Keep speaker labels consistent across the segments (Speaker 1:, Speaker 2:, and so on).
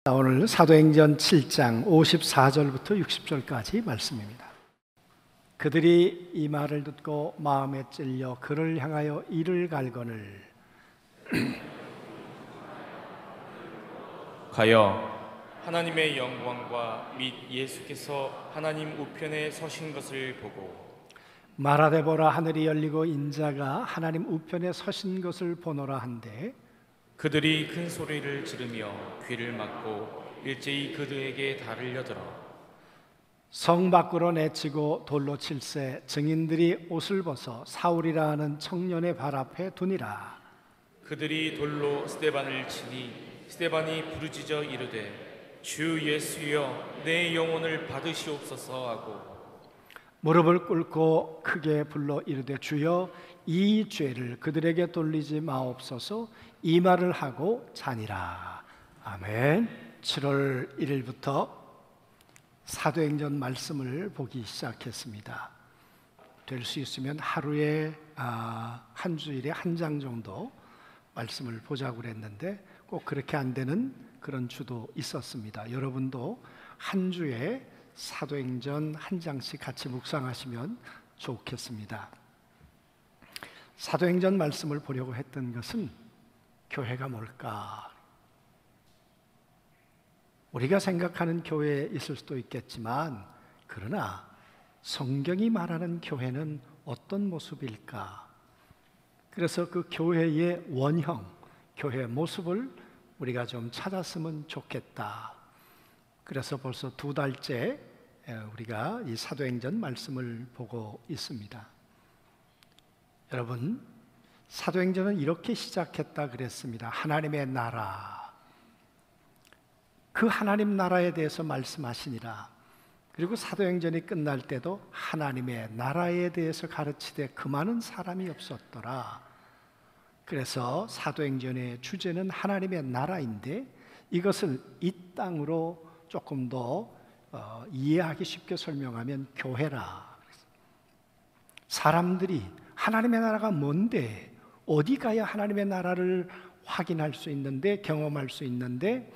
Speaker 1: 오늘 사도행전 7장 54절부터 60절까지 말씀입니다. 그들이 이 말을 듣고 마음에 찔려 그를 향하여 이를 갈거늘
Speaker 2: 가여 하나님의 영광과 및 예수께서 하나님 우편에 서신 것을 보고
Speaker 1: 말하되 보라, 하늘이 열리고 인자가 하나님 우편에 서신 것을 보노라 한데,
Speaker 2: 그들이 큰 소리를 지르며 귀를 막고 일제히 그들에게 달려들어
Speaker 1: 성 밖으로 내치고 돌로 칠세 증인들이 옷을 벗어 사울이라 하는 청년의 발 앞에 두니라.
Speaker 2: 그들이 돌로 스데반을 치니 스데반이 부르짖어 이르되 주 예수여 내 영혼을 받으시옵소서 하고
Speaker 1: 무릎을 꿇고 크게 불러 이르되 주여 이 죄를 그들에게 돌리지 마옵소서. 이 말을 하고 자니라. 아멘. 7월 1일부터 사도행전 말씀을 보기 시작했습니다. 될 수 있으면 하루에 한 주일에 한 장 정도 말씀을 보자고 그랬는데 꼭 그렇게 안 되는 그런 주도 있었습니다. 여러분도 한 주에 사도행전 한 장씩 같이 묵상하시면 좋겠습니다. 사도행전 말씀을 보려고 했던 것은 교회가 뭘까? 우리가 생각하는 교회에 있을 수도 있겠지만, 그러나 성경이 말하는 교회는 어떤 모습일까? 그래서 그 교회의 원형, 교회의 모습을 우리가 좀 찾았으면 좋겠다. 그래서 벌써 2달째 우리가 이 사도행전 말씀을 보고 있습니다. 여러분, 사도행전은 이렇게 시작했다 그랬습니다. 하나님의 나라. 그 하나님 나라에 대해서 말씀하시니라. 그리고 사도행전이 끝날 때도 하나님의 나라에 대해서 가르치되 그 많은 사람이 없었더라. 그래서 사도행전의 주제는 하나님의 나라인데, 이것을 이 땅으로 조금 더 이해하기 쉽게 설명하면 교회라. 사람들이 하나님의 나라가 뭔데, 어디 가야 하나님의 나라를 확인할 수 있는데, 경험할 수 있는데,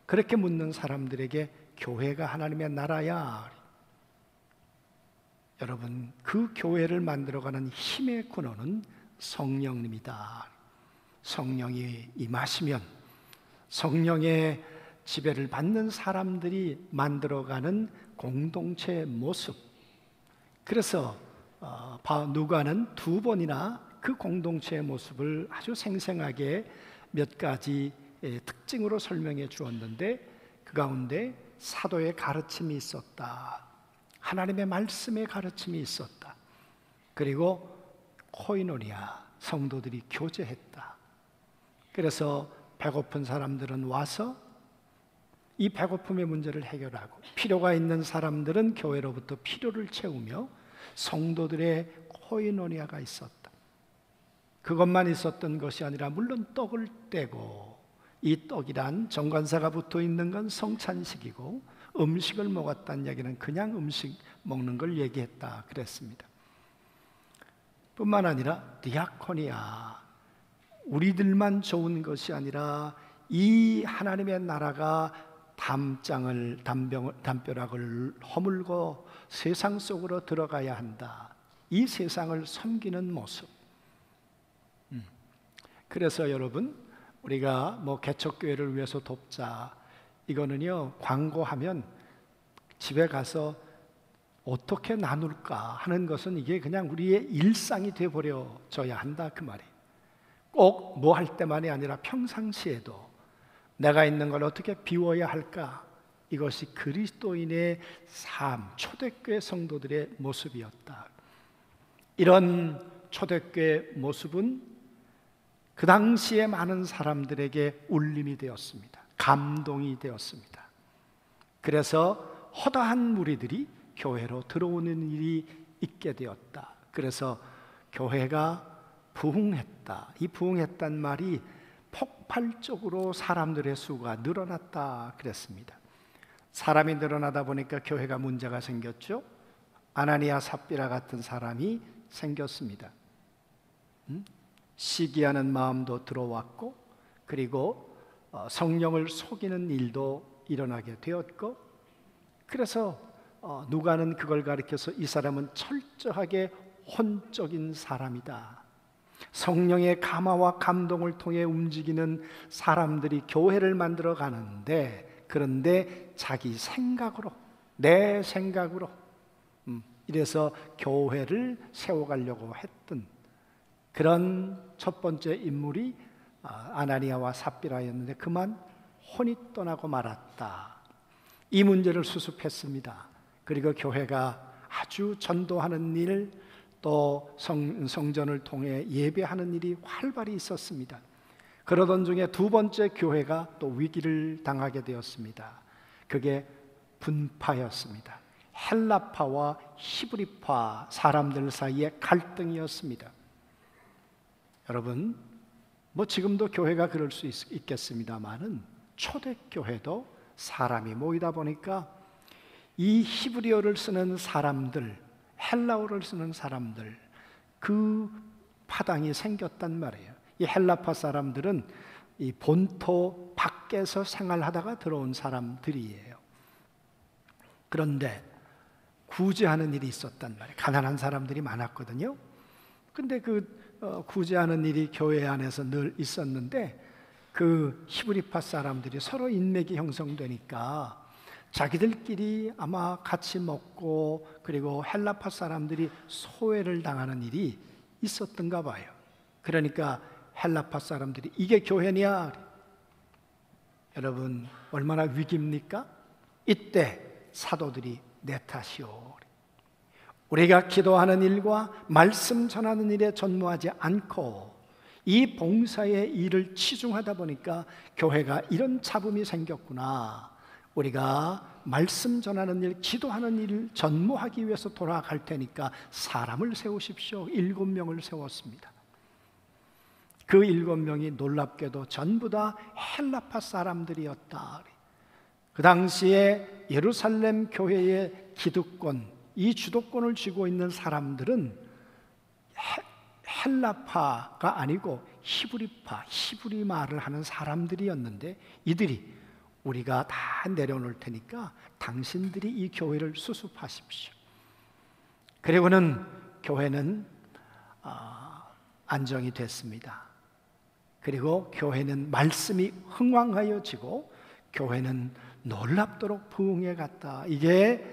Speaker 1: 그렇게 묻는 사람들에게 교회가 하나님의 나라야. 여러분, 그 교회를 만들어가는 힘의 근원은 성령님이다. 성령이 임하시면 성령의 지배를 받는 사람들이 만들어가는 공동체의 모습. 그래서 누가는 2번이나 그 공동체의 모습을 아주 생생하게 몇 가지 특징으로 설명해 주었는데, 그 가운데 사도의 가르침이 있었다. 하나님의 말씀의 가르침이 있었다. 그리고 코이노니아, 성도들이 교제했다. 그래서 배고픈 사람들은 와서 이 배고픔의 문제를 해결하고, 필요가 있는 사람들은 교회로부터 필요를 채우며 성도들의 코이노니아가 있었다. 그것만 있었던 것이 아니라 물론 떡을 떼고, 이 떡이란 정관사가 붙어 있는 건 성찬식이고, 음식을 먹었다는 얘기는 그냥 음식 먹는 걸 얘기했다 그랬습니다. 뿐만 아니라 디아코니아, 우리들만 좋은 것이 아니라 이 하나님의 나라가 담벼락을 허물고 세상 속으로 들어가야 한다. 이 세상을 섬기는 모습. 그래서 여러분, 우리가 개척교회를 위해서 돕자, 이거는요, 광고하면 집에 가서 어떻게 나눌까 하는 것은 이게 그냥 우리의 일상이 되어버려져야 한다 그 말이에요. 꼭 뭐 할 때만이 아니라 평상시에도 내가 있는 걸 어떻게 비워야 할까? 이것이 그리스도인의 삶, 초대교회 성도들의 모습이었다. 이런 초대교회 모습은 그 당시에 많은 사람들에게 울림이 되었습니다. 감동이 되었습니다. 그래서 허다한 무리들이 교회로 들어오는 일이 있게 되었다. 그래서 교회가 부흥했다. 이 부흥했단 말이 폭발적으로 사람들의 수가 늘어났다 그랬습니다. 사람이 늘어나다 보니까 교회가 문제가 생겼죠. 아나니아 삽비라 같은 사람이 생겼습니다. 시기하는 마음도 들어왔고, 그리고 성령을 속이는 일도 일어나게 되었고, 그래서 누가는 그걸 가리켜서 이 사람은 철저하게 혼적인 사람이다. 성령의 감화와 감동을 통해 움직이는 사람들이 교회를 만들어 가는데, 그런데 자기 생각으로, 내 생각으로 이래서 교회를 세워가려고 했던 그런 첫 번째 인물이 아나니아와 삽비라였는데 그만 혼이 떠나고 말았다. 이 문제를 수습했습니다. 그리고 교회가 아주 전도하는 일, 또 성전을 통해 예배하는 일이 활발히 있었습니다. 그러던 중에 두 번째 교회가 또 위기를 당하게 되었습니다. 그게 분파였습니다. 헬라파와 히브리파 사람들 사이의 갈등이었습니다. 여러분, 지금도 교회가 그럴 수 있겠습니다만은 초대교회도 사람이 모이다 보니까 이 히브리어를 쓰는 사람들, 헬라어를 쓰는 사람들, 그 파당이 생겼단 말이에요. 이 헬라파 사람들은 이 본토 밖에서 생활하다가 들어온 사람들이에요. 그런데 구제하는 일이 있었단 말이에요. 가난한 사람들이 많았거든요. 근데 구제하는 일이 교회 안에서 늘 있었는데, 그 히브리파 사람들이 서로 인맥이 형성되니까 자기들끼리 아마 같이 먹고, 그리고 헬라파 사람들이 소외를 당하는 일이 있었던가 봐요. 그러니까 헬라파 사람들이 이게 교회냐? 여러분, 얼마나 위기입니까? 이때 사도들이 내 탓이오. 우리가 기도하는 일과 말씀 전하는 일에 전무하지 않고 이 봉사의 일을 치중하다 보니까 교회가 이런 잡음이 생겼구나. 우리가 말씀 전하는 일, 기도하는 일을 전무하기 위해서 돌아갈 테니까 사람을 세우십시오. 7명을 세웠습니다. 그 7명이 놀랍게도 전부 다 헬라파 사람들이었다. 그 당시에 예루살렘 교회의 기득권, 이 주도권을 쥐고 있는 사람들은 헬라파가 아니고 히브리파, 히브리 말을 하는 사람들이었는데, 이들이 우리가 다 내려놓을 테니까 당신들이 이 교회를 수습하십시오. 그리고는 교회는 안정이 됐습니다. 그리고 교회는 말씀이 흥왕하여지고 교회는 놀랍도록 부흥해 갔다. 이게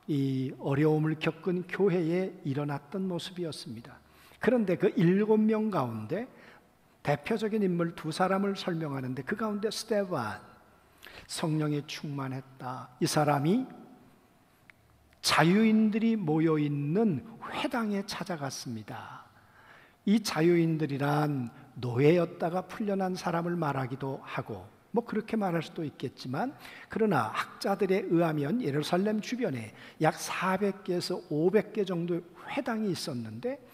Speaker 1: 이 어려움을 겪은 교회에 일어났던 모습이었습니다. 그런데 그 7명 가운데 대표적인 인물 2사람을 설명하는데, 그 가운데 스데반, 성령에 충만했다. 이 사람이 자유인들이 모여있는 회당에 찾아갔습니다. 이 자유인들이란 노예였다가 풀려난 사람을 말하기도 하고, 그렇게 말할 수도 있겠지만, 그러나 학자들에 의하면 예루살렘 주변에 약 400개에서 500개 정도의 회당이 있었는데,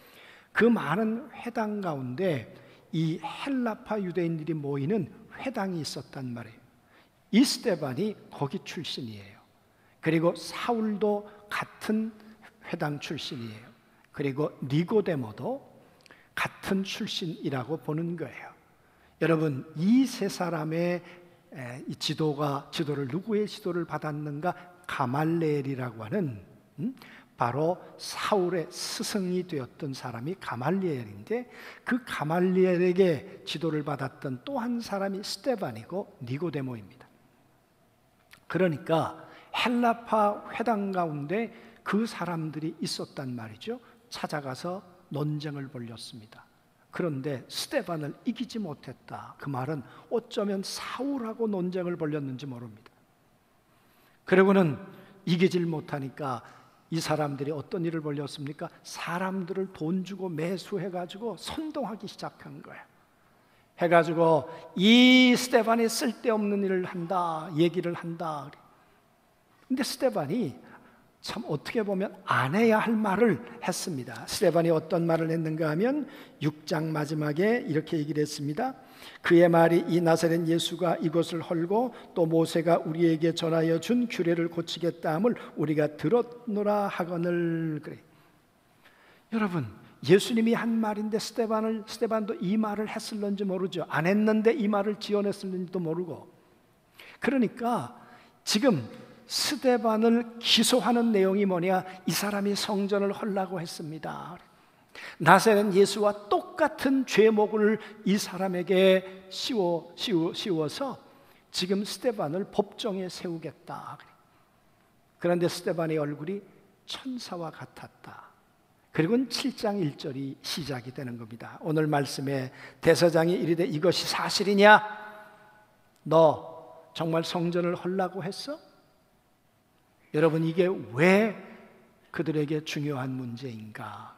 Speaker 1: 그 많은 회당 가운데 이 헬라파 유대인들이 모이는 회당이 있었단 말이에요. 이 스데반이 거기 출신이에요. 그리고 사울도 같은 회당 출신이에요. 그리고 니고데모도 같은 출신이라고 보는 거예요. 여러분, 이 세 사람의 이 지도를 누구의 지도를 받았는가? 가말리엘이라고 하는 바로 사울의 스승이 되었던 사람이 가말리엘인데, 그 가말리엘에게 지도를 받았던 또 한 사람이 스데반이고 니고데모입니다. 그러니까 헬라파 회당 가운데 그 사람들이 있었단 말이죠. 찾아가서 논쟁을 벌였습니다. 그런데 스데반을 이기지 못했다. 그 말은 어쩌면 사울하고 논쟁을 벌였는지 모릅니다. 그리고는 이기질 못하니까 이 사람들이 어떤 일을 벌였습니까? 사람들을 돈 주고 매수해가지고 선동하기 시작한 거예요. 해가지고 이 스데반이 쓸데없는 일을 한다, 얘기를 한다. 근데 스데반이 참 어떻게 보면 안 해야 할 말을 했습니다. 스데반이 어떤 말을 했는가 하면 6장 마지막에 이렇게 얘기를 했습니다. 그의 말이 이 나사렛 예수가 이것을 헐고 또 모세가 우리에게 전하여 준 규례를 고치겠다 함을 우리가 들었노라 하거늘. 그래. 여러분, 예수님이 한 말인데 스데반도 이 말을 했을런지 모르죠. 안 했는데 이 말을 지어냈을는지도 모르고. 그러니까 지금 스데반을 기소하는 내용이 뭐냐? 이 사람이 성전을 헐라고 했습니다. 나사렛 예수와 똑같은 죄목을 이 사람에게 씌워서 지금 스데반을 법정에 세우겠다. 그런데 스데반의 얼굴이 천사와 같았다. 그리고는 7장 1절이 시작이 되는 겁니다. 오늘 말씀에 대사장이 이르되 이것이 사실이냐? 너 정말 성전을 헐라고 했어? 여러분, 이게 왜 그들에게 중요한 문제인가?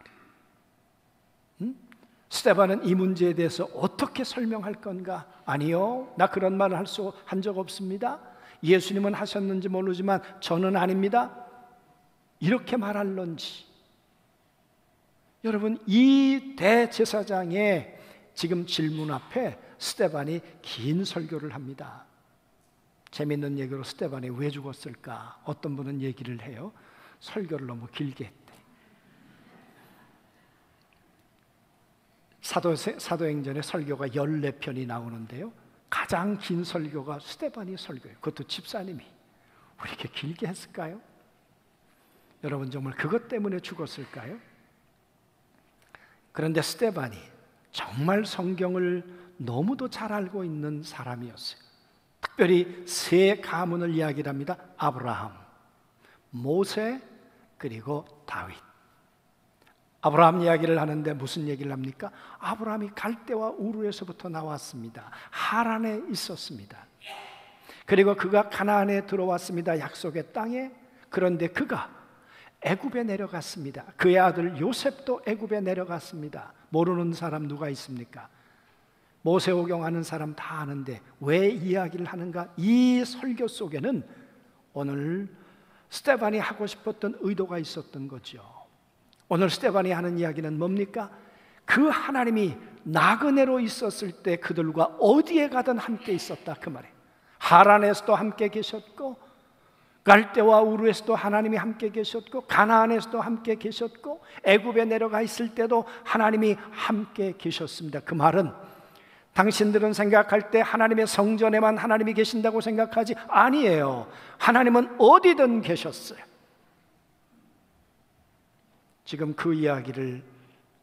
Speaker 1: 스데반은 이 문제에 대해서 어떻게 설명할 건가? 아니요, 나 그런 말을 한 적 없습니다. 예수님은 하셨는지 모르지만 저는 아닙니다. 이렇게 말할런지. 여러분, 이 대제사장의 지금 질문 앞에 스데반이 긴 설교를 합니다. 재밌는 얘기로 스데반이 왜 죽었을까? 어떤 분은 얘기를 해요. 설교를 너무 길게 했대. 사도행전에 설교가 14편이 나오는데요, 가장 긴 설교가 스데반이 설교예요. 그것도 집사님이. 왜 이렇게 길게 했을까요? 여러분, 정말 그것 때문에 죽었을까요? 그런데 스데반이 정말 성경을 너무도 잘 알고 있는 사람이었어요. 특별히 세 가문을 이야기를 합니다. 아브라함, 모세, 그리고 다윗. 아브라함 이야기를 하는데 무슨 얘기를 합니까? 아브라함이 갈대와 우르에서부터 나왔습니다. 하란에 있었습니다. 그리고 그가 가나안에 들어왔습니다. 약속의 땅에. 그런데 그가 애굽에 내려갔습니다. 그의 아들 요셉도 애굽에 내려갔습니다. 모르는 사람 누가 있습니까? 모세오경 아는 사람 다 아는데 왜 이야기를 하는가? 이 설교 속에는 오늘 스데반이 하고 싶었던 의도가 있었던 거죠. 오늘 스데반이 하는 이야기는 뭡니까? 그 하나님이 나그네로 있었을 때 그들과 어디에 가든 함께 있었다, 그 말이에요. 하란에서도 함께 계셨고, 갈대와 우르에서도 하나님이 함께 계셨고, 가나안에서도 함께 계셨고, 애굽에 내려가 있을 때도 하나님이 함께 계셨습니다. 그 말은 당신들은 생각할 때 하나님의 성전에만 하나님이 계신다고 생각하지 아니에요. 하나님은 어디든 계셨어요. 지금 그 이야기를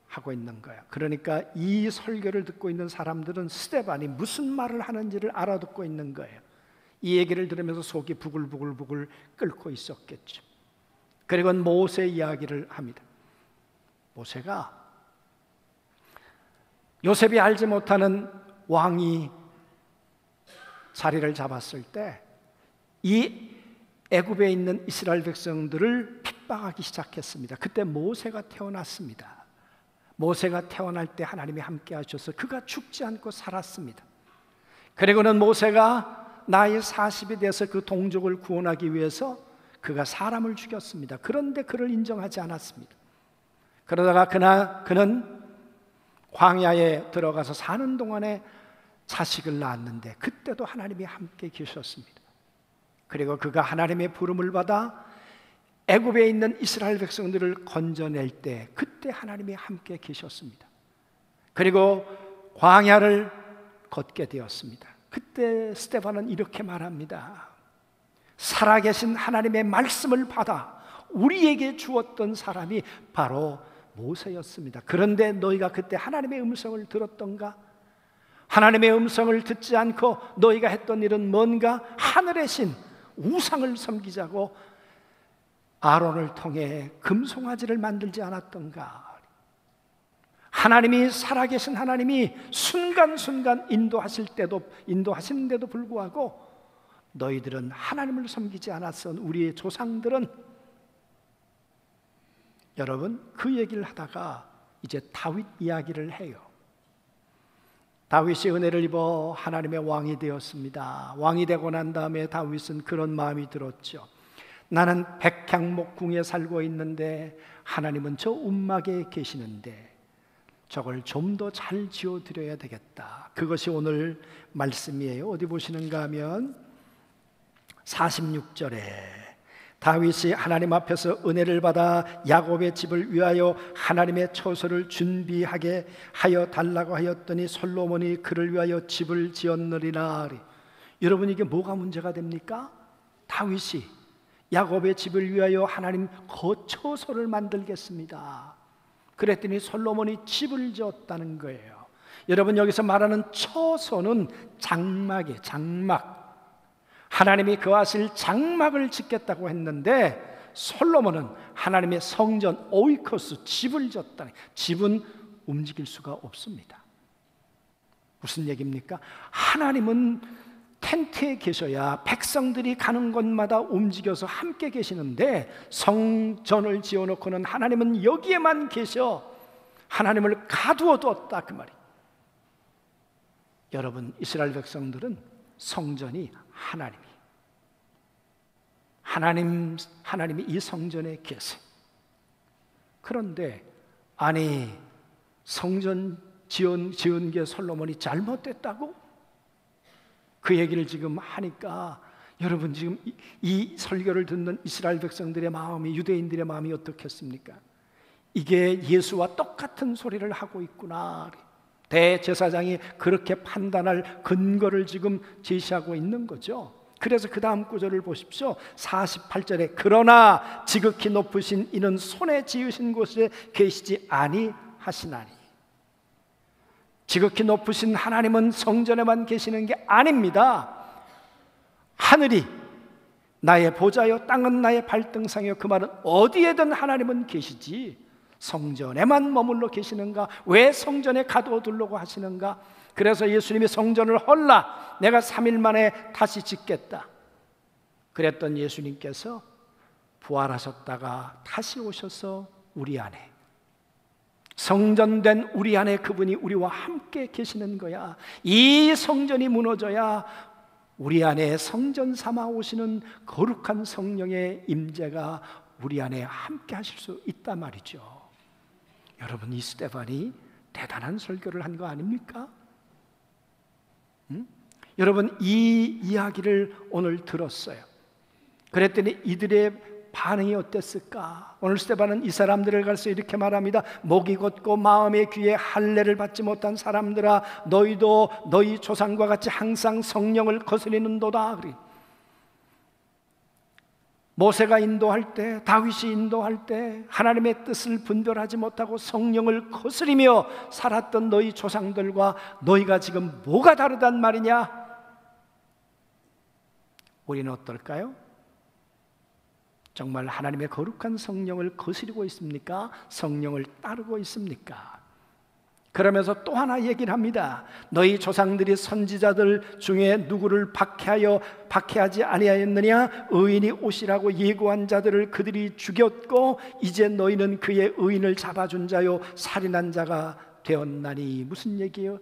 Speaker 1: 하고 있는 거예요. 그러니까 이 설교를 듣고 있는 사람들은 스데반이 무슨 말을 하는지를 알아듣고 있는 거예요. 이 얘기를 들으면서 속이 부글부글 끓고 있었겠죠. 그리고 모세 이야기를 합니다. 모세가 요셉이 알지 못하는 왕이 자리를 잡았을 때 이 애굽에 있는 이스라엘 백성들을 핍박하기 시작했습니다. 그때 모세가 태어났습니다. 모세가 태어날 때 하나님이 함께 하셔서 그가 죽지 않고 살았습니다. 그리고는 모세가 나이 40이 돼서 그 동족을 구원하기 위해서 그가 사람을 죽였습니다. 그런데 그를 인정하지 않았습니다. 그러다가 그는 광야에 들어가서 사는 동안에 자식을 낳았는데 그때도 하나님이 함께 계셨습니다. 그리고 그가 하나님의 부름을 받아 애굽에 있는 이스라엘 백성들을 건져낼 때 그때 하나님이 함께 계셨습니다. 그리고 광야를 걷게 되었습니다. 그때 스데반은 이렇게 말합니다. 살아계신 하나님의 말씀을 받아 우리에게 주었던 사람이 바로 모세였습니다. 그런데 너희가 그때 하나님의 음성을 들었던가? 하나님의 음성을 듣지 않고 너희가 했던 일은 뭔가? 하늘의 신 우상을 섬기자고 아론을 통해 금송아지를 만들지 않았던가? 하나님이 살아계신 하나님이 순간순간 인도하시는데도 불구하고 너희들은 하나님을 섬기지 않았어. 우리의 조상들은. 여러분, 그 얘기를 하다가 이제 다윗 이야기를 해요. 다윗이 은혜를 입어 하나님의 왕이 되었습니다. 왕이 되고 난 다음에 다윗은 그런 마음이 들었죠. 나는 백향목궁에 살고 있는데 하나님은 저 움막에 계시는데 저걸 좀 더 잘 지어드려야 되겠다. 그것이 오늘 말씀이에요. 어디 보시는가 하면 46절에 다윗이 하나님 앞에서 은혜를 받아 야곱의 집을 위하여 하나님의 처소를 준비하게 하여 달라고 하였더니 솔로몬이 그를 위하여 집을 지었느니라. 여러분, 이게 뭐가 문제가 됩니까? 다윗이 야곱의 집을 위하여 하나님 거처소를 만들겠습니다. 그랬더니 솔로몬이 집을 지었다는 거예요. 여러분, 여기서 말하는 처소는 장막이에요. 장막. 하나님이 거하실 장막을 짓겠다고 했는데 솔로몬은 하나님의 성전 오이코스, 집을 지었다니. 집은 움직일 수가 없습니다. 무슨 얘기입니까? 하나님은 텐트에 계셔야 백성들이 가는 곳마다 움직여서 함께 계시는데, 성전을 지어놓고는 하나님은 여기에만 계셔 하나님을 가두어 두었다, 그 말이. 여러분, 이스라엘 백성들은 성전이 하나님이 이 성전에 계세요. 그런데 아니, 성전 지은 게 솔로몬이 잘못됐다고? 그 얘기를 지금 하니까 여러분, 지금 이 설교를 듣는 이스라엘 백성들의 마음이, 유대인들의 마음이 어떻겠습니까? 이게 예수와 똑같은 소리를 하고 있구나. 대제사장이 그렇게 판단할 근거를 지금 제시하고 있는 거죠. 그래서 그 다음 구절을 보십시오. 48절에 그러나 지극히 높으신 이는 손에 지으신 곳에 계시지 아니하시나니. 지극히 높으신 하나님은 성전에만 계시는 게 아닙니다. 하늘이 나의 보좌요 땅은 나의 발등상이요. 그 말은 어디에든 하나님은 계시지 성전에만 머물러 계시는가? 왜 성전에 가둬두려고 하시는가? 그래서 예수님이 성전을 헐라, 내가 3일 만에 다시 짓겠다 그랬던 예수님께서 부활하셨다가 다시 오셔서 우리 안에, 성전된 우리 안에 그분이 우리와 함께 계시는 거야. 이 성전이 무너져야 우리 안에 성전 삼아 오시는 거룩한 성령의 임재가 우리 안에 함께 하실 수 있단 말이죠. 여러분, 이 스데반이 대단한 설교를 한 거 아닙니까? 여러분, 이 이야기를 오늘 들었어요. 그랬더니 이들의 반응이 어땠을까? 오늘 스데반은 이 사람들을 가서 이렇게 말합니다. 목이 곧고 마음의 귀에 할례를 받지 못한 사람들아, 너희도 너희 조상과 같이 항상 성령을 거스리는도다. 모세가 인도할 때, 다윗이 인도할 때 하나님의 뜻을 분별하지 못하고 성령을 거스리며 살았던 너희 조상들과 너희가 지금 뭐가 다르단 말이냐? 우리는 어떨까요? 정말 하나님의 거룩한 성령을 거스리고 있습니까? 성령을 따르고 있습니까? 그러면서 또 하나 얘기를 합니다. 너희 조상들이 선지자들 중에 누구를 박해하지 아니하였느냐? 의인이 오시라고 예고한 자들을 그들이 죽였고 이제 너희는 그의 의인을 잡아준 자요 살인한 자가 되었나니. 무슨 얘기예요?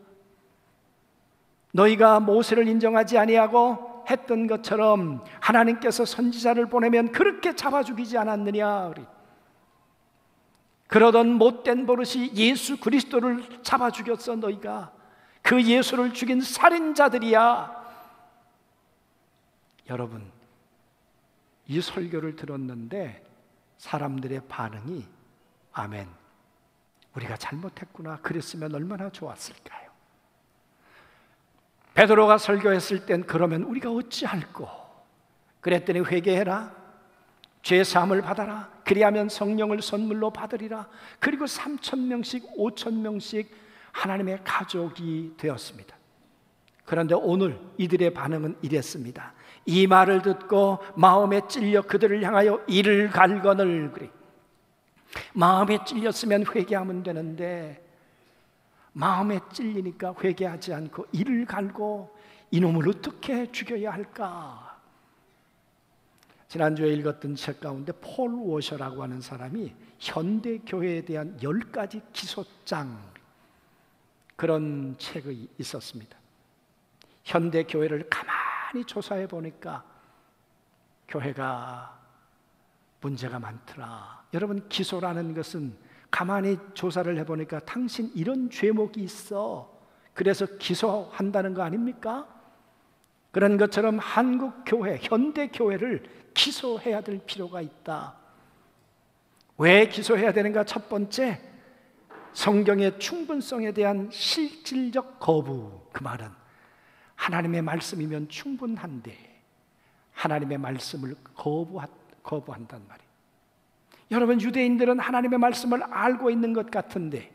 Speaker 1: 너희가 모세를 인정하지 아니하고 했던 것처럼 하나님께서 선지자를 보내면 그렇게 잡아 죽이지 않았느냐? 그러던 못된 버릇이 예수 그리스도를 잡아 죽였어. 너희가 그 예수를 죽인 살인자들이야. 여러분, 이 설교를 들었는데 사람들의 반응이 아멘, 우리가 잘못했구나, 그랬으면 얼마나 좋았을까요? 베드로가 설교했을 땐 그러면 우리가 어찌할꼬? 그랬더니 회개해라, 죄 사함을 받아라, 그리하면 성령을 선물로 받으리라. 그리고 3,000명씩 5,000명씩 하나님의 가족이 되었습니다. 그런데 오늘 이들의 반응은 이랬습니다. 이 말을 듣고 마음에 찔려 그들을 향하여 이를 갈거늘. 그래, 마음에 찔렸으면 회개하면 되는데 마음에 찔리니까 회개하지 않고 이를 갈고 이놈을 어떻게 죽여야 할까? 지난주에 읽었던 책 가운데 폴 워셔라고 하는 사람이 현대교회에 대한 10가지 기소장, 그런 책이 있었습니다. 현대교회를 가만히 조사해 보니까 교회가 문제가 많더라. 여러분, 기소라는 것은 가만히 조사를 해보니까 당신 이런 죄목이 있어, 그래서 기소한다는 거 아닙니까? 그런 것처럼 한국 교회, 현대 교회를 기소해야 될 필요가 있다. 왜 기소해야 되는가? 첫 번째, 성경의 충분성에 대한 실질적 거부. 그 말은 하나님의 말씀이면 충분한데 하나님의 말씀을 거부한단 말이에요. 여러분, 유대인들은 하나님의 말씀을 알고 있는 것 같은데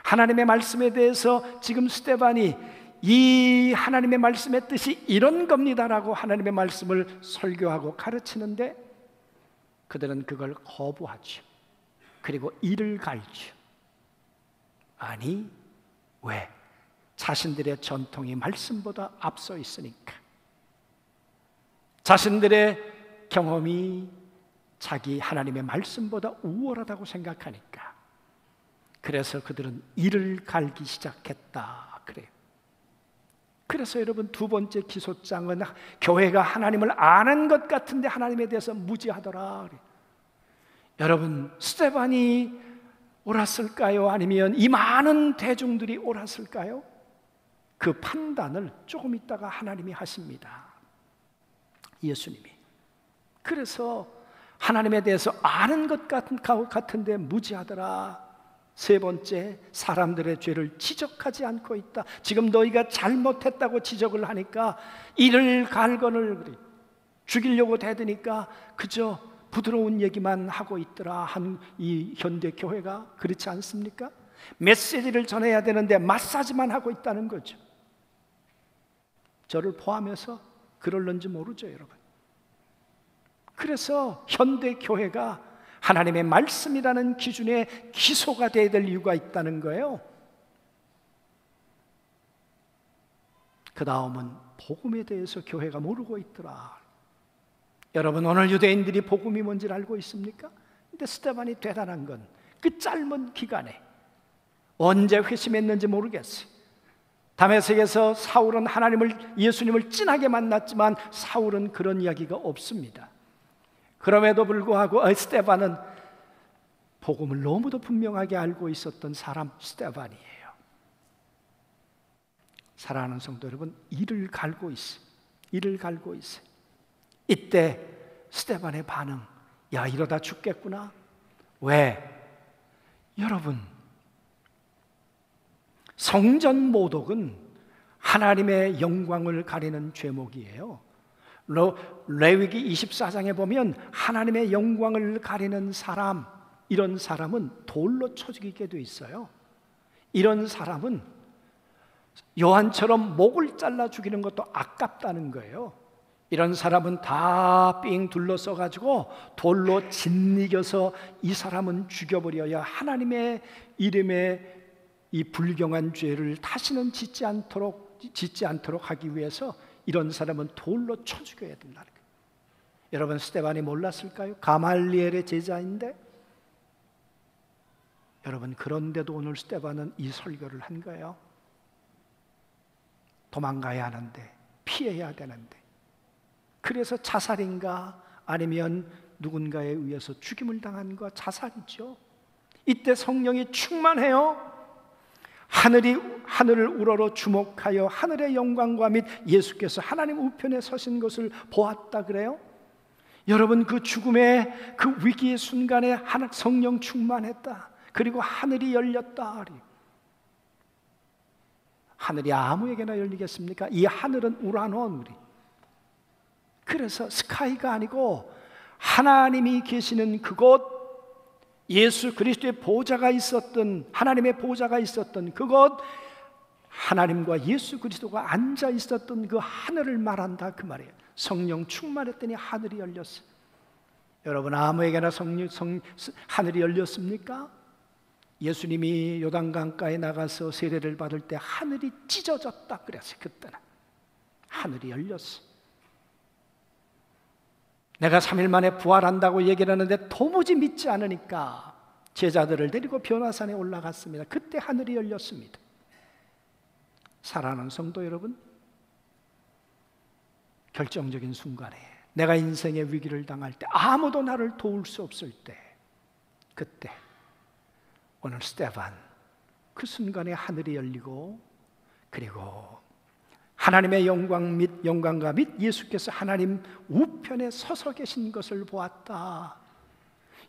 Speaker 1: 하나님의 말씀에 대해서 지금 스데반이 이 하나님의 말씀의 뜻이 이런 겁니다라고 하나님의 말씀을 설교하고 가르치는데 그들은 그걸 거부하죠. 그리고 이를 갈죠. 아니, 왜? 자신들의 전통이 말씀보다 앞서 있으니까. 자신들의 경험이 자기 하나님의 말씀보다 우월하다고 생각하니까. 그래서 그들은 이를 갈기 시작했다 그래요. 그래서 여러분, 두 번째 기소장은 교회가 하나님을 아는 것 같은데 하나님에 대해서 무지하더라 그래요. 여러분, 스데반이 옳았을까요? 아니면 이 많은 대중들이 옳았을까요? 그 판단을 조금 있다가 하나님이 하십니다. 예수님이. 그래서 하나님에 대해서 아는 것 같은데 무지하더라. 세 번째, 사람들의 죄를 지적하지 않고 있다. 지금 너희가 잘못했다고 지적을 하니까 이를 갈건을 죽이려고 대드니까 그저 부드러운 얘기만 하고 있더라. 이 현대 교회가 그렇지 않습니까? 메시지를 전해야 되는데 마사지만 하고 있다는 거죠. 저를 포함해서 그럴런지 모르죠, 여러분. 그래서 현대 교회가 하나님의 말씀이라는 기준에 기소가 되어야 될 이유가 있다는 거예요. 그 다음은 복음에 대해서 교회가 모르고 있더라. 여러분, 오늘 유대인들이 복음이 뭔지를 알고 있습니까? 근데 스데반이 대단한 건 그 짧은 기간에 언제 회심했는지 모르겠어요. 다메섹에서 사울은 예수님을 진하게 만났지만 사울은 그런 이야기가 없습니다. 그럼에도 불구하고 스데반은 복음을 너무도 분명하게 알고 있었던 사람, 스데반이에요. 사랑하는 성도 여러분, 이를 갈고 있어요. 이를 갈고 있어요. 이때 스데반의 반응, 야, 이러다 죽겠구나. 왜? 여러분, 성전 모독은 하나님의 영광을 가리는 죄목이에요. 레위기 24장에 보면 하나님의 영광을 가리는 사람, 이런 사람은 돌로 쳐 죽이게 돼 있어요. 이런 사람은 요한처럼 목을 잘라 죽이는 것도 아깝다는 거예요. 이런 사람은 다 삥 둘러서 가지고 돌로 짓이겨서 이 사람은 죽여버려야 하나님의 이름에 이 불경한 죄를 다시는 짓지 않도록 하기 위해서 이런 사람은 돌로 쳐 죽여야 된다는 거예요. 여러분, 스데반이 몰랐을까요? 가말리엘의 제자인데. 여러분, 그런데도 오늘 스데반은 이 설교를 한 거예요. 도망가야 하는데, 피해야 되는데, 그래서 자살인가 아니면 누군가에 의해서 죽임을 당한 거 자살이죠. 이때 성령이 충만해요. 하늘을 우러러 주목하여 하늘의 영광과 및 예수께서 하나님 우편에 서신 것을 보았다 그래요. 여러분, 그 죽음의 그 위기의 순간에 성령 충만했다. 그리고 하늘이 열렸다. 하늘이 아무에게나 열리겠습니까? 이 하늘은 우라노. 그래서 스카이가 아니고 하나님이 계시는 그곳, 예수 그리스도의 보좌가 있었던, 하나님의 보좌가 있었던 그곳, 하나님과 예수 그리스도가 앉아 있었던 그 하늘을 말한다 그 말이에요. 성령 충만했더니 하늘이 열렸어요. 여러분, 아무에게나 하늘이 열렸습니까? 예수님이 요단강가에 나가서 세례를 받을 때 하늘이 찢어졌다 그랬어요. 그때는 하늘이 열렸어요. 내가 3일 만에 부활한다고 얘기를 하는데 도무지 믿지 않으니까 제자들을 데리고 변화산에 올라갔습니다. 그때 하늘이 열렸습니다. 사랑하는 성도 여러분, 결정적인 순간에 내가 인생의 위기를 당할 때, 아무도 나를 도울 수 없을 때, 그때 오늘 스데반, 그 순간에 하늘이 열리고, 그리고 하나님의 영광과 및 예수께서 하나님 우편에 서서 계신 것을 보았다.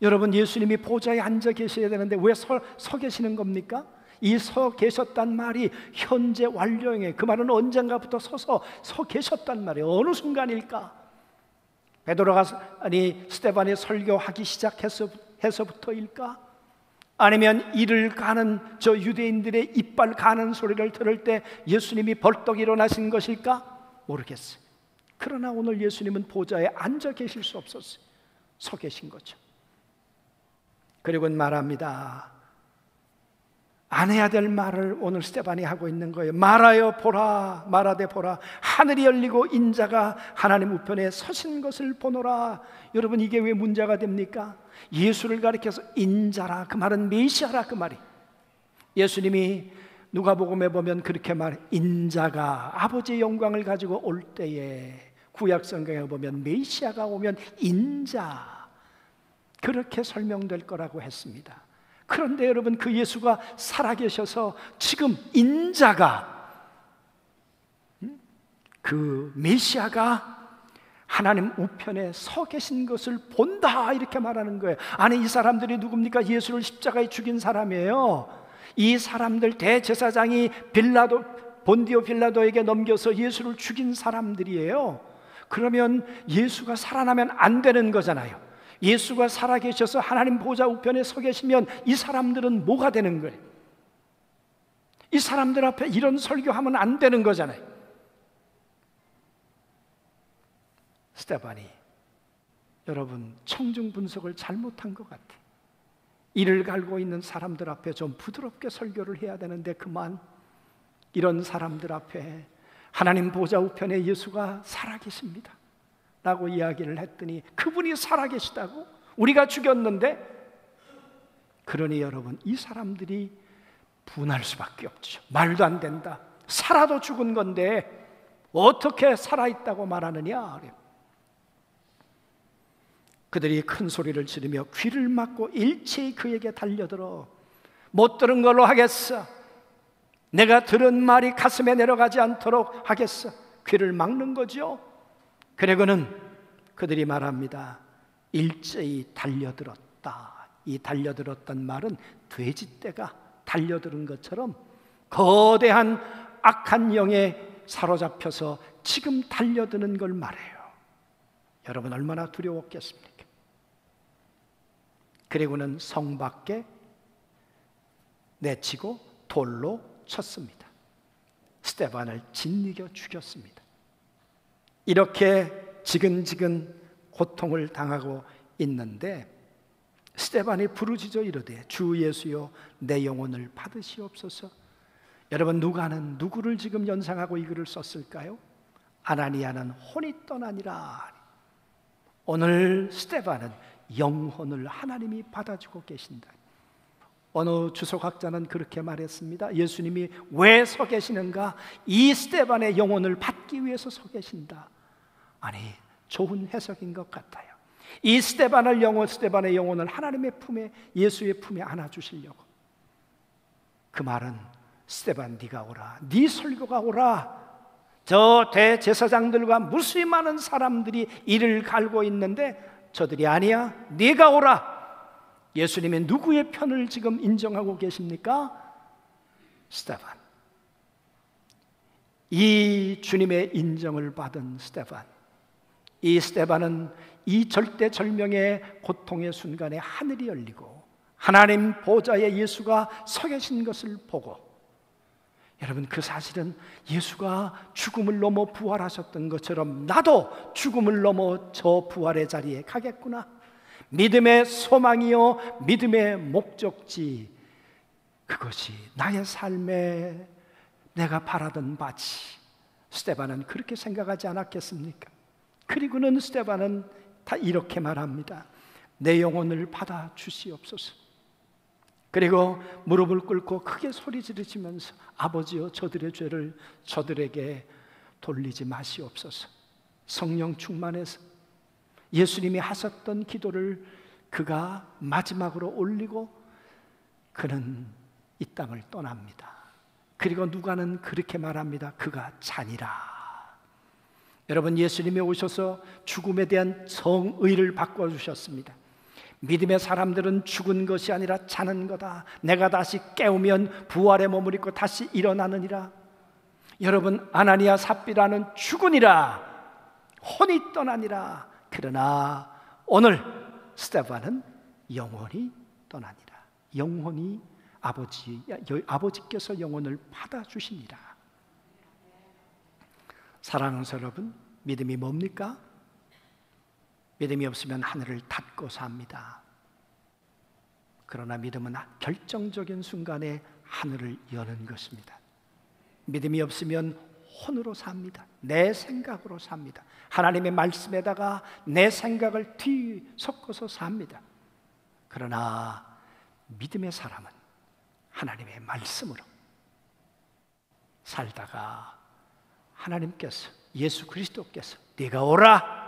Speaker 1: 여러분, 예수님이 보좌에 앉아 계셔야 되는데 왜 서 계시는 겁니까? 이 서 계셨단 말이 현재 완료형이에요. 그 말은 언젠가부터 서 계셨단 말이에요. 어느 순간일까? 베드로가 스데반이 설교하기 시작해서부터일까? 아니면 이를 가는 저 유대인들의 이빨 가는 소리를 들을 때 예수님이 벌떡 일어나신 것일까? 모르겠어요. 그러나 오늘 예수님은 보좌에 앉아 계실 수 없었어요. 서 계신 거죠. 그리고 말합니다. 안 해야 될 말을 오늘 스데반이 하고 있는 거예요. 말하여 보라, 말하되 보라, 하늘이 열리고 인자가 하나님 우편에 서신 것을 보노라. 여러분, 이게 왜 문제가 됩니까? 예수를 가리켜서 인자라, 그 말은 메시아라, 그 말이. 예수님이 누가복음에 보면 그렇게 말해, 인자가 아버지의 영광을 가지고 올 때에, 구약 성경에 보면 메시아가 오면 인자, 그렇게 설명될 거라고 했습니다. 그런데 여러분, 그 예수가 살아계셔서 지금 인자가, 그 메시아가 하나님 우편에 서 계신 것을 본다, 이렇게 말하는 거예요. 아니, 이 사람들이 누굽니까? 예수를 십자가에 죽인 사람이에요. 이 사람들 대제사장이 본디오 빌라도에게 넘겨서 예수를 죽인 사람들이에요. 그러면 예수가 살아나면 안 되는 거잖아요. 예수가 살아계셔서 하나님 보좌 우편에 서 계시면 이 사람들은 뭐가 되는 거예요? 이 사람들 앞에 이런 설교하면 안 되는 거잖아요. 스데반이, 여러분, 청중 분석을 잘못한 것 같아요. 이를 갈고 있는 사람들 앞에 좀 부드럽게 설교를 해야 되는데 그만 이런 사람들 앞에 하나님 보좌 우편에 예수가 살아계십니다 라고 이야기를 했더니, 그분이 살아계시다고? 우리가 죽였는데? 그러니 여러분, 이 사람들이 분할 수밖에 없죠. 말도 안 된다. 살아도 죽은 건데 어떻게 살아있다고 말하느냐. 그들이 큰 소리를 지르며 귀를 막고 일체히 그에게 달려들어, 못 들은 걸로 하겠어, 내가 들은 말이 가슴에 내려가지 않도록 하겠어. 귀를 막는 거죠. 그리고는 그들이 말합니다. 일제히 달려들었다. 이 달려들었단 말은 돼지떼가 달려드는 것처럼 거대한 악한 영에 사로잡혀서 지금 달려드는 걸 말해요. 여러분, 얼마나 두려웠겠습니까? 그리고는 성 밖에 내치고 돌로 쳤습니다. 스데반을 짓이겨 죽였습니다. 이렇게 지근지근 고통을 당하고 있는데 스데반이 부르짖어 이르되, 주 예수여, 내 영혼을 받으시옵소서. 여러분, 누가는 누구를 지금 연상하고 이 글을 썼을까요? 아나니아는 혼이 떠나니라. 오늘 스데반은 영혼을 하나님이 받아주고 계신다. 어느 주석학자는 그렇게 말했습니다. 예수님이 왜 서 계시는가? 이 스데반의 영혼을 받기 위해서 서 계신다. 아니, 좋은 해석인 것 같아요. 이 스데반의 영혼을 하나님의 품에, 예수의 품에 안아주시려고. 그 말은, 스데반, 네가 오라, 네 설교가 오라. 저 대제사장들과 무수히 많은 사람들이 이를 갈고 있는데 저들이 아니야, 네가 오라. 예수님이 누구의 편을 지금 인정하고 계십니까? 스데반. 이 주님의 인정을 받은 스데반. 이 스데반은 이 절대절명의 고통의 순간에 하늘이 열리고 하나님 보좌에 예수가 서 계신 것을 보고, 여러분, 그 사실은 예수가 죽음을 넘어 부활하셨던 것처럼 나도 죽음을 넘어 저 부활의 자리에 가겠구나. 믿음의 소망이요, 믿음의 목적지, 그것이 나의 삶에 내가 바라던 바지. 스데반은 그렇게 생각하지 않았겠습니까? 그리고는 스데반은 다 이렇게 말합니다. 내 영혼을 받아 주시옵소서. 그리고 무릎을 꿇고 크게 소리 지르시면서, 아버지여, 저들의 죄를 저들에게 돌리지 마시옵소서. 성령 충만해서 예수님이 하셨던 기도를 그가 마지막으로 올리고 그는 이 땅을 떠납니다. 그리고 누가는 그렇게 말합니다. 그가 자니라. 여러분, 예수님이 오셔서 죽음에 대한 정의를 바꿔주셨습니다. 믿음의 사람들은 죽은 것이 아니라 자는 거다. 내가 다시 깨우면 부활의 몸을 입고 다시 일어나느니라. 여러분, 아나니아 삽비라는 죽으니라, 혼이 떠나니라. 그러나 오늘 스데반은 영혼이 떠나니라. 영혼이 아버지께서 영혼을 받아주시니라. 사랑하는 여러분, 믿음이 뭡니까? 믿음이 없으면 하늘을 닫고 삽니다. 그러나 믿음은 결정적인 순간에 하늘을 여는 것입니다. 믿음이 없으면 혼으로 삽니다. 내 생각으로 삽니다. 하나님의 말씀에다가 내 생각을 뒤섞어서 삽니다. 그러나 믿음의 사람은 하나님의 말씀으로 살다가 하나님께서, 예수 그리스도께서 네가 오라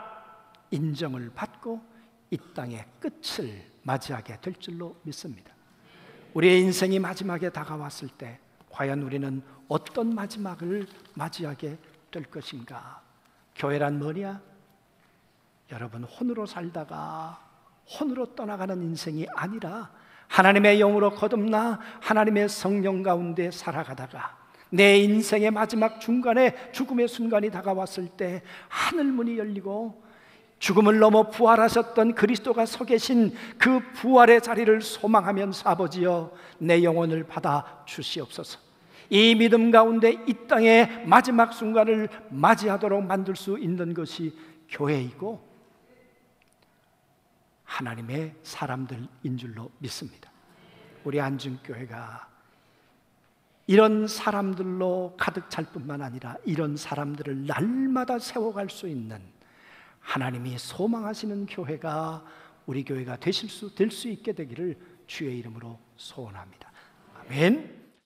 Speaker 1: 인정을 받고 이 땅의 끝을 맞이하게 될 줄로 믿습니다. 우리의 인생이 마지막에 다가왔을 때 과연 우리는 어떤 마지막을 맞이하게 될 것인가? 교회란 뭐냐? 여러분, 혼으로 살다가 혼으로 떠나가는 인생이 아니라 하나님의 영으로 거듭나 하나님의 성령 가운데 살아가다가 내 인생의 마지막 중간에 죽음의 순간이 다가왔을 때 하늘문이 열리고 죽음을 넘어 부활하셨던 그리스도가 서 계신 그 부활의 자리를 소망하면서 아버지여 내 영혼을 받아 주시옵소서. 이 믿음 가운데 이 땅의 마지막 순간을 맞이하도록 만들 수 있는 것이 교회이고 하나님의 사람들인 줄로 믿습니다. 우리 안중교회가 이런 사람들로 가득 찰 뿐만 아니라 이런 사람들을 날마다 세워갈 수 있는 하나님이 소망하시는 교회가 우리 교회가 될 수 있게 되기를 주의 이름으로 소원합니다. 아멘.